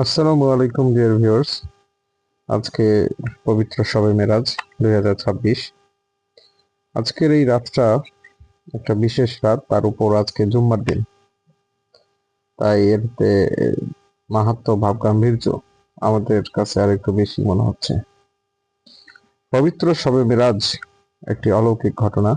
আসসালামু আলাইকুম dear viewers. আজকে পবিত্র শবে মেরাজ 2026। আজকের এই রাতটা একটা বিশেষ রাত, তার উপর আজকে জুম্মার দিন। তাই এতে মাহাত্ম্য ভাব গাম্ভীর্য আমাদের কাছে আর একটু বেশি মনে হচ্ছে। পবিত্র শবে মেরাজ একটি অলৌকিক ঘটনা,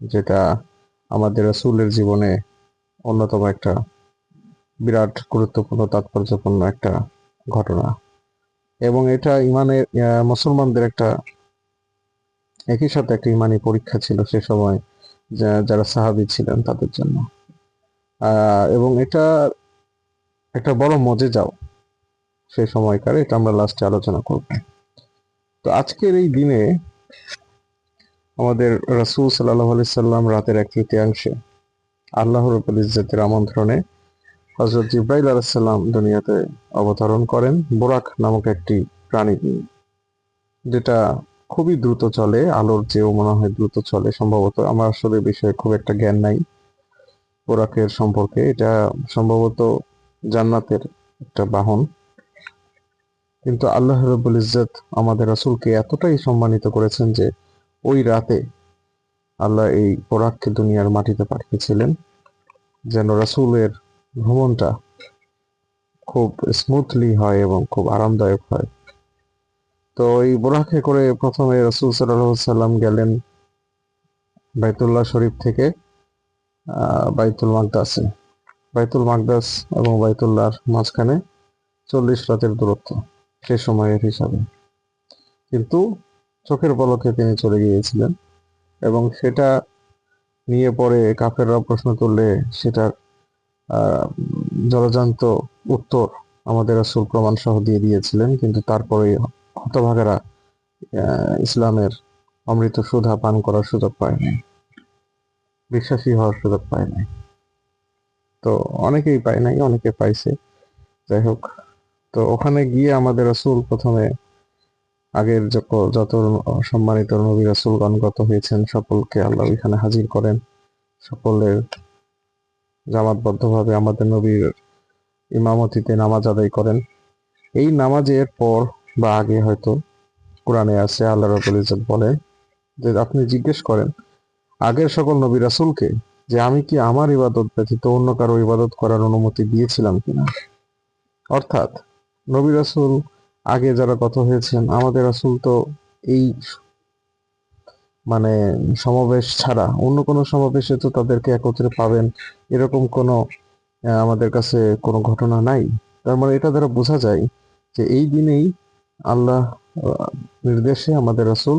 যেটা আমাদের রাসূলের জীবনে অন্যতম একটা বিরাট গুরুত্বপূর্ণ তাৎপর্যপূর্ণ একটা ঘটনা, এবং এটা ইমানের মুসলমানদের একটা একই সাথে একটা ইমানি পরীক্ষা ছিল সে সময়, যারা সাহাবী ছিলেন তাদের জন্য। এবং এটা একটা বড় মজেজাও সে সময়কার, এটা আমরা লাস্টে আলোচনা করব। তো আজকের এই দিনে আমাদের রাসূল সাল্লাল্লাহু আলাইহি সাল্লাম রাতের এক তৃতীয়াংশে আল্লাহ রাব্বুল ইজ্জতের আমন্ত্রণে হযরত জিবরাইল আলাইহিস সালাম দুনিয়াতে অবতরণ করেন বুরাক নামক একটি প্রাণী নিয়ে, যেটা খুবই দ্রুত চলে, আলোর চেয়েও মনে হয় দ্রুত চলে সম্ভবত। আমার আসলে বিষয়ে খুব একটা জ্ঞান নাই বোরাকের সম্পর্কে। এটা সম্ভবত জান্নাতের একটা বাহন। কিন্তু আল্লাহ রাব্বুল ইজ্জত আমাদের রাসূলকে এতটাই সম্মানিত করেছেন যে ওই রাতে আল্লাহ এই বোরাককে দুনিয়ার মাটিতে পাঠিয়েছিলেন যেন রাসূলের ভ্রমণটা খুব স্মুথলি হয় এবং খুব আরামদায়ক হয়। তো এই বোরাকে করে প্রথমে রাসূল সাল্লাল্লাহু আলাইহি সাল্লাম গেলেন বাইতুল্লাহ শরীফ থেকে বাইতুল মাকদাসে। বাইতুল মাকদাস এবং বাইতুল্লাহর মাঝখানে 40 রাতের দূরত্ব সে সময়ের হিসাবে, কিন্তু চোখের পলকে তিনি চলে গিয়েছিলেন। এবং সেটা নিয়ে পরে কাফেররা প্রশ্ন তুললে সেটার আহ, জলজান্ত উত্তর আমাদের রাসূল প্রমাণ সহ দিয়ে দিয়েছিলেন, কিন্তু তারপরে হতভাগারা ইসলামের অমৃত সুধা পান করার সুযোগ পায় নাই, বিশ্বাসী হওয়ার সুযোগ পায় নাই। তো অনেকেই পায় নাই, অনেকে পাইছে, যাই হোক। তো ওখানে গিয়ে আমাদের রাসূল প্রথমে আগের যত সম্মানিত নবী রাসূলগণ গত হয়েছেন সকলকে আল্লাহ এখানে হাজির করেন। সকলের জামাতবদ্ধভাবে আমাদের নবীর ইমামতিতে নামাজ আদায় করেন। এই নামাজের পর বা আগে হয়তো কোরআনে আছে, আল্লাহ রাব্বুল ইজ্জত বলেন যে আপনি জিজ্ঞেস করেন আগের সকল নবী রাসূলকে যে আমি কি আমার ইবাদত ব্যতীত অন্য কারো ইবাদত করার অনুমতি দিয়েছিলাম কিনা। অর্থাৎ নবী রাসূল আগে যারা গত হয়েছেন, আমাদের রাসূল তো এই মানে সমাবেশ ছাড়া অন্য কোনো সমাবেশে তো তাদেরকে একত্রে পাবেন এরকম কোনো আমাদের কাছে কোনো ঘটনা নাই। তার মানে এটা দ্বারা বোঝা যায় যে এই দিনেই আল্লাহ নির্দেশে আমাদের রাসূল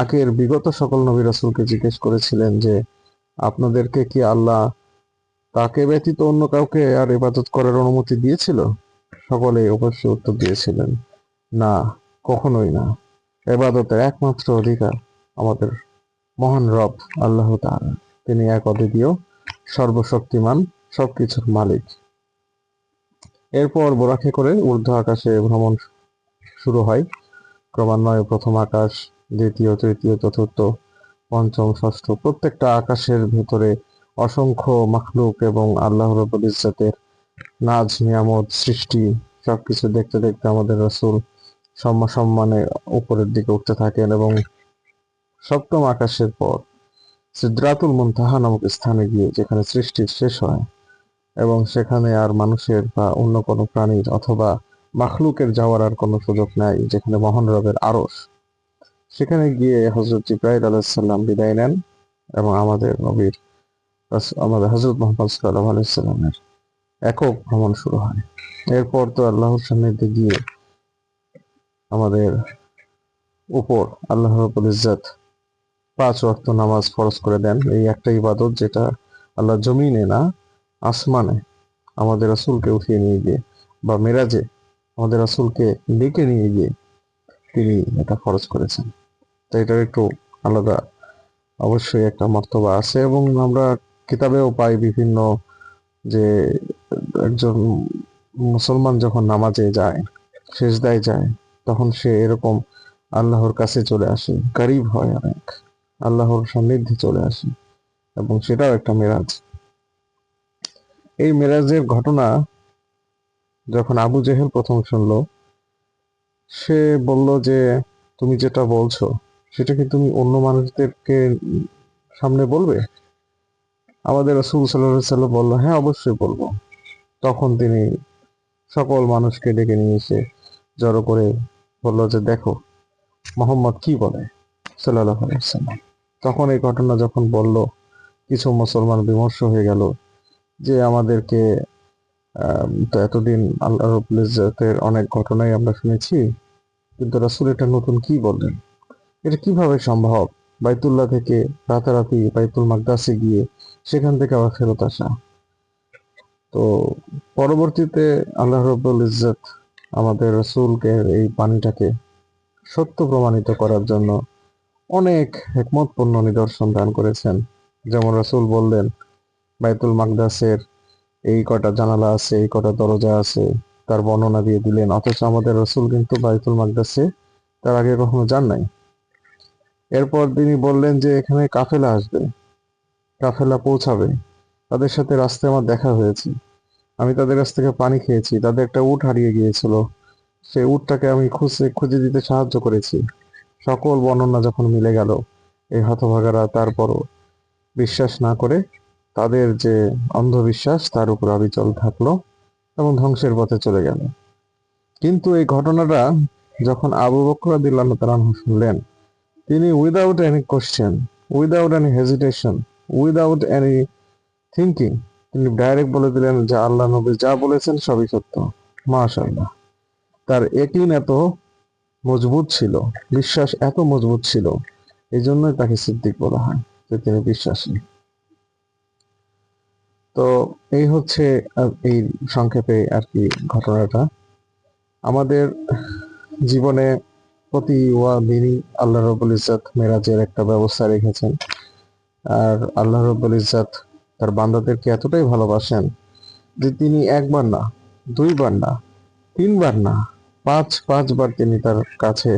আগের বিগত সকল নবী রাসূলকে জিজ্ঞেস করেছিলেন যে আপনাদেরকে কি আল্লাহ তাকে ব্যতীত অন্য কাউকে আর ইবাদত করার অনুমতি দিয়েছিল? সকলে অবশ্যই উত্তর দিয়েছিলেন না, কখনোই না। ইবাদতের একমাত্র অধিকার আমাদের মহান রব আল্লাহ তাআলা। তিনি এক অদ্বিতীয়, সর্বশক্তিমান, সবকিছুর মালিক। এরপর বোরাকে করে ঊর্ধ্ব আকাশে ভ্রমণ শুরু হয়। ক্রমান্বয়ে প্রথম আকাশ, দ্বিতীয়, তৃতীয়, চতুর্থ, পঞ্চম, ষষ্ঠ, প্রত্যেকটা আকাশের ভেতরে অসংখ্য মাখলুক এবং আল্লাহ রাব্বুল ইজ্জতের নাজ নিয়ামত সৃষ্টি সবকিছু দেখতে দেখতে আমাদের রাসূল সম্মানে উপরের দিকে উঠতে থাকেন, এবং সপ্তম আকাশের পর সিদরাতুল মুনতাহা নামক স্থানে গিয়ে যেখানে সৃষ্টির শেষ হয় এবং সেখানে আর মানুষের বা অন্য কোনো প্রাণীর অথবা মাখলুকের যাওয়ার আর কোনো সুযোগ নাই, যেখানে মহান রবের আরশ, সেখানে গিয়ে হযরত জিবরাইল আলাইহিস সালাম বিদায় নেন এবং আমাদের হযরত মুহাম্মদ সাল্লাল্লাহু আলাইহি সাল্লামের একক ভ্রমণ শুরু হয়। এরপর তো আল্লাহর সান্নিধ্যে গিয়ে আমাদের উপর আল্লাহ রাব্বুল ইজ্জত 5 ওয়াক্ত নামাজ ফরজ করে দেন। এই একটা ইবাদত যেটা আল্লাহ জমিনে না, আসমানে আমাদের রাসূলকে উঠিয়ে নিয়ে গিয়ে বা মেরাজে আমাদের রাসূলকে ডেকে নিয়ে গিয়ে তিনি এটা ফরজ করেছেন। তো এটার একটু আলাদা অবশ্যই একটা মর্তবা আছে, এবং আমরা কিতাবেও পাই বিভিন্ন যে একজন মুসলমান যখন নামাজে যায়, সিজদায় যায়, তখন সে এরকম আল্লাহর কাছে চলে আসে, করিব হয় অনেক, আল্লাহর সান্নিধ্যে চলে আসে, এবং সেটাও একটা মেরাজ। এই মেরাজের ঘটনা যখন আবু জেহেল প্রথম শুনলো, সে বলল যে তুমি যেটা বলছো সেটা কি তুমি অন্য মানুষদেরকে সামনে বলবে? আমাদের রাসূল সাল্লাল্লাহু আলাইহি সাল্লাম বলল, হ্যাঁ অবশ্যই বলবো। তখন তিনি সকল মানুষকে ডেকে নিয়ে এসে জড়ো করে বলল যে দেখো মোহাম্মদ কি বলে সাল্লাল্লাহু আলাইহি ওয়াসাল্লাম। তখন এই ঘটনা যখন বলল, কিছু মুসলমান বিমর্ষ হয়ে গেল যে আমাদেরকে তো এতদিন আল্লাহ রাব্বুল ইজ্জতের অনেক ঘটনাই আমরা শুনেছি, কিন্তু রাসূল এটা নতুন কি বললেন? এটা কিভাবে সম্ভব? বাইতুল্লাহ থেকে রাতারাতি বাইতুল মাকদাসে গিয়ে সেখান থেকে আবার ফেরত আসা। তো পরবর্তীতে আল্লাহ রাব্বুল ইজ্জত আমাদের রাসূলকে এই বাণীটাকে সত্য প্রমাণিত করার জন্য অনেক হিকমতপূর্ণ নিদর্শন দান করেছেন। যেমন রাসূল বললেন বাইতুল মাকদাসের এই কটা জানালা আছে, এই কটা দরজা আছে, তার বর্ণনা দিয়ে দিলেন। অথচ আমাদের রাসূল কিন্তু বাইতুল মাকদাসে তার আগে কখনো যান নাই। এরপর তিনি বললেন যে এখানে কাফেলা আসবে, কাফেলা পৌঁছাবে, তাদের সাথে রাস্তায় আমার দেখা হয়েছে, আমি তাদের কাছ থেকে পানি খেয়েছি, তাদের একটা উট হারিয়ে গিয়েছিল, সেই উটটাকে আমি খুঁজে দিতে সাহায্য করেছি। সকল বর্ণনা যখন মিলে গেল, এই হতভাগারা তারপরও বিশ্বাস না করে তাদের যে অন্ধবিশ্বাস তার উপর অবিচল থাকলো এবং ধ্বংসের পথে চলে গেল। কিন্তু এই ঘটনাটা যখন আবু বকর রাদিয়াল্লাহু তাআলা আনহু শুনলেন, তিনি without any question, without any hesitation, without any thinking, তিনি ডাইরেক্ট বলে দিলেন যে আল্লাহ নবী যা বলেছেন সবই সত্য। মাশাআল্লাহ। তার ইয়াকিন এত মজবুত ছিল, বিশ্বাস এত মজবুত ছিল, এই জন্যই তাকে সিদ্দিক বলা হয়, যে তিনি বিশ্বাসী। তো এই হচ্ছে এই সংক্ষেপে আর কি ঘটনাটা। আমাদের জীবনে প্রতি দিনই আল্লাহ রাব্বুল ইজ্জত মেরাজের একটা ব্যবস্থা রেখেছেন। আর আল্লাহ রাব্বুল ইজ্জত তার বান্দাদেরকে এতটাই ভালোবাসেন যে তিনি একবার না, দুইবার না, তিনবার না, পাঁচবার তিনি তার কাছে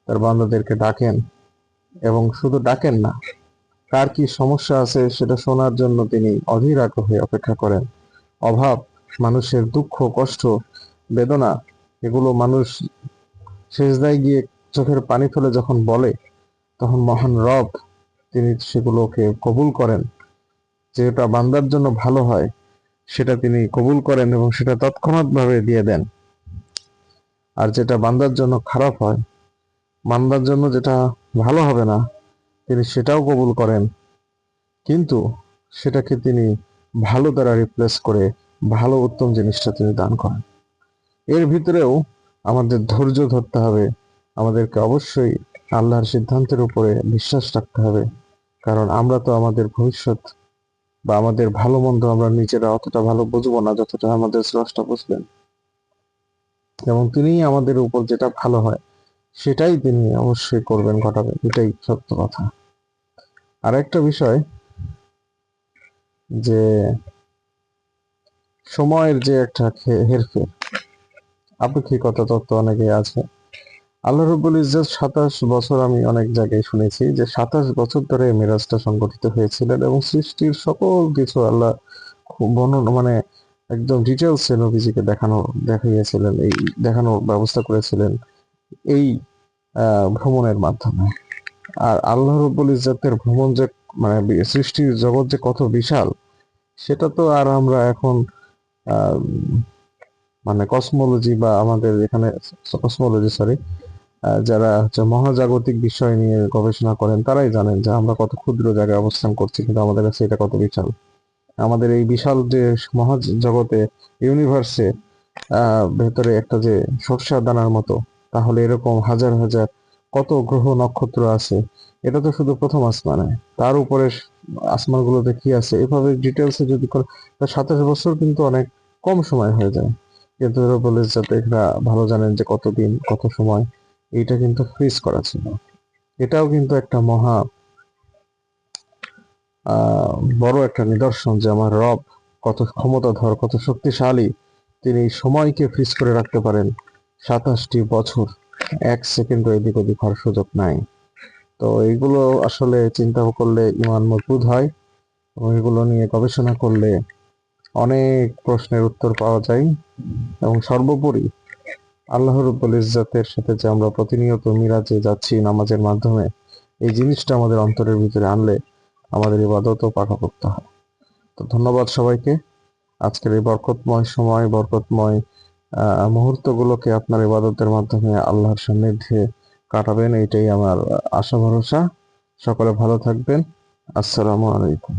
তার বান্দাদেরকে ডাকেন। এবং শুধু ডাকেন না, কার কি সমস্যা আছে সেটা শোনার জন্য তিনি অধীর আগ্রহে অপেক্ষা করেন। অভাব, মানুষের দুঃখ, কষ্ট, বেদনা, এগুলো মানুষ সেজদায় গিয়ে চোখের পানি ফেলে যখন বলে, তখন মহান রব তিনি সেগুলোকে কবুল করেন। যেটা বান্দার জন্য ভালো হয় সেটা তিনি কবুল করেন এবং সেটা তৎক্ষণাৎ ভাবে দিয়ে দেন। আর যেটা বান্দার জন্য খারাপ হয়, বান্দার জন্য যেটা ভালো হবে না, তিনি সেটাও কবুল করেন, কিন্তু সেটাকে তিনি ভালো দ্বারা রিপ্লেস করে ভালো উত্তম জিনিসটা তিনি দান করেন। এর ভিতরেও আমাদের ধৈর্য ধরতে হবে, আমাদেরকে অবশ্যই আল্লাহর সিদ্ধান্তের উপরে বিশ্বাস রাখতে হবে। কারণ আমরা তো আমাদের ভবিষ্যৎ বা আমাদের ভালো মন্দ আমরা নিজেরা অতটা ভালো বুঝবো না যতটা আমাদের স্রষ্টা বুঝবেন, এবং তিনি আমাদের উপর যেটা ভালো হয় সেটাই তিনি অবশ্যই করবেন, ঘটাবেন, এটাই সত্য কথা। আর একটা বিষয়, যে সময়ের যে একটা হেরফের, আপেক্ষিকতা তত্ত্ব অনেকে আছে। আল্লাহ রাব্বুল ইজ্জত ২৭ বছর, আমি অনেক জায়গায় শুনেছি যে ২৭ বছর ধরে মেরাজটা সংগঠিত হয়েছিলেন এবং সৃষ্টির সকল কিছু আল্লাহ খুব মানে একদম ডিটেলসে নবীজিকে দেখাইয়াছিলেন, এই দেখানোর ব্যবস্থা করেছিলেন এই ভ্রমণের মাধ্যমে। আর আল্লাহ রাব্বুল ইজ্জতের ভ্রমণ যে মানে সৃষ্টির জগৎ যে কত বিশাল, সেটা তো আর আমরা এখন আহ মানে কসমোলজি বা আমাদের এখানে কসমোলজি, সরি, যারা হচ্ছে মহাজাগতিক বিষয় নিয়ে গবেষণা করেন তারাই জানেন যে আমরা কত ক্ষুদ্র জায়গায় অবস্থান করছি, কিন্তু আমাদের কাছে এটা কত বিশাল। আমাদের এই বিশাল যে মহাজগতে, ইউনিভার্সে ভেতরে একটা যে সরষের দানার মতো, তাহলে এরকম হাজার হাজার কত গ্রহ নক্ষত্র আছে। এটা তো শুধু প্রথম আসমানে, তার উপরে আসমানগুলোতে কি আছে, এভাবে ডিটেলসে যদি করে, ২৭ বছর কিন্তু অনেক কম সময় হয়ে যায়। কিন্তু এরা বলে যাতে এরা ভালো জানেন যে কতদিন কত সময় এইটা কিন্তু ফ্রিজ করা ছিল। এটাও কিন্তু একটা মহা বড় একটা নিদর্শন যে আমার রব কত ক্ষমতাধর, কত শক্তিশালী। তিনি সময়কে ফ্রিজ করে রাখতে পারেন ২৭টি বছর, ১ সেকেন্ড এদিক ওদিক হওয়ার সুযোগ নাই। তো এইগুলো আসলে চিন্তা করলে ইমান মজবুত হয়, এবং এগুলো নিয়ে গবেষণা করলে অনেক প্রশ্নের উত্তর পাওয়া যায়, এবং সর্বোপরি আল্লাহ রাব্বুল ইজ্জতের সাথে যে আমরা প্রতিনিয়ত মিরাজে যাচ্ছি নামাজের মাধ্যমে, এই জিনিসটা আমাদের অন্তরের ভিতরে আনলে আমাদের ইবাদতও পাকাপোক্ত হয়। তো ধন্যবাদ সবাইকে। আজকের এই বরকতময় সময়, বরকতময় মুহূর্তগুলোকে আপনার ইবাদতের মাধ্যমে আল্লাহর সান্নিধ্যে কাটাবেন, এইটাই আমার আশা ভরসা। সকলে ভালো থাকবেন। আসসালামু আলাইকুম।